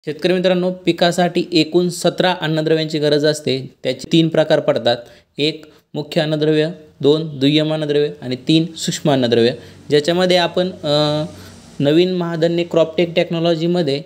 शेतकरी मित्रांनो, पिकासाठी एकूण 17 अन्नद्रव्यांची गरज असते. त्याचे 3 प्रकार पडतात. 1 मुख्य अन्नद्रव्य, 2 दुय्यम अन्नद्रव्य आणि 3 सूक्ष्म अन्नद्रव्य. ज्याच्यामध्ये आपण नवीन महाधन्य क्रॉपटेक टेक्नॉलॉजीमध्ये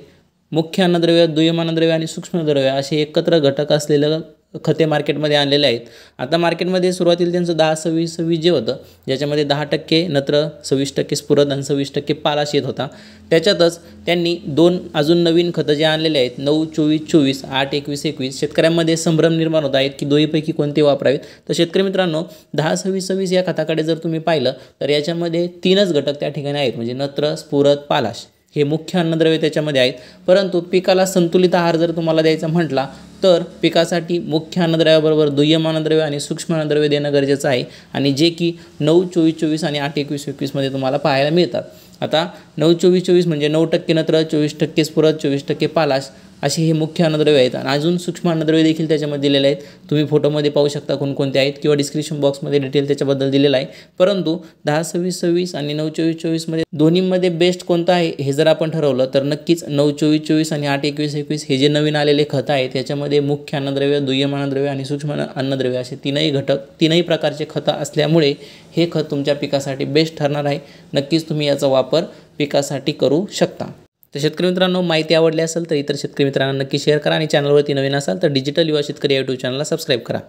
मुख्य अन्नद्रव्य, दुय्यम अन्नद्रव्य आणि सूक्ष्म अन्नद्रव्य असे एकत्र घटक असलेलं खते मार्केटमध्ये आणलेले आहेत. आता मार्केटमध्ये सुरुवातीला त्यांचं 10-26-26 जे होतं, ज्याच्यामध्ये 10% नत्र, 26% स्फुरद आणि 26% पालाश येत होता. त्याच्यातच त्यांनी 2 अजून नवीन खतं जे आणलेले आहेत, 9-24-24, 8-21-21. शेतकऱ्यांमध्ये संभ्रम निर्माण होत आहेत की दोन्हीपैकी कोणते वापरावेत. तर शेतकरी मित्रांनो, 10-26-26 या खताकडे जर तुम्ही पाहिलं तर याच्यामध्ये 3च घटक त्या ठिकाणी आहेत, म्हणजे नत्र, स्फुरद, पालाश हे मुख्य अन्नद्रव्य त्याच्यामध्ये आहेत. परंतु पिकाला संतुलित आहार जर तुम्हाला द्यायचा म्हटला तर पिकासाठी मुख्य अन्नद्रव्याबरोबर दुय्यम अन्नद्रव्य आणि सूक्ष्म अन्नद्रव्य देणं गरजेचं आहे, आणि जे की 9-24-24 आणि 8-21-21 मध्ये तुम्हाला पाहायला मिळतात. आता 9-24-24 म्हणजे 9% नत्र, 24% स्फुरद, 24% पालाश असे हे मुख्य अन्नद्रव्य आहेत. आणि अजून सूक्ष्म अन्नद्रव्य देखील त्याच्यामध्ये दिलेले आहेत. तुम्ही फोटोमध्ये पाहू शकता कोणकोणते आहेत, किंवा डिस्क्रिप्शन बॉक्समध्ये डिटेल त्याच्याबद्दल दिलेलं आहे. परंतु 10-26-26 आणि 9-24-24 मध्ये दोन्हीमध्ये बेस्ट कोणतं आहे हे जर आपण ठरवलं तर नक्कीच 9-24-24 आणि 8-21-21 हे जे नवीन आलेले खत आहेत त्याच्यामध्ये मुख्य अन्नद्रव्य, दुय्यम अन्नद्रव्य आणि सूक्ष्म अन्नद्रव्य असे तीनही प्रकारचे खतं असल्यामुळे हे खत तुमच्या पिकासाठी बेस्ट ठरणार आहे. नक्कीच तुम्ही याचा वापर पिकासाठी करू शकता. तर शेतकरी मित्रांनो, माहिती आवडली असेल तर इतर शेतकरी मित्रांना नक्की शेअर करा, आणि चॅनलवरती नवीन असाल तर डिजिटल युवा शेतकरी यूट्यूब चॅनलला सबस्क्राईब करा.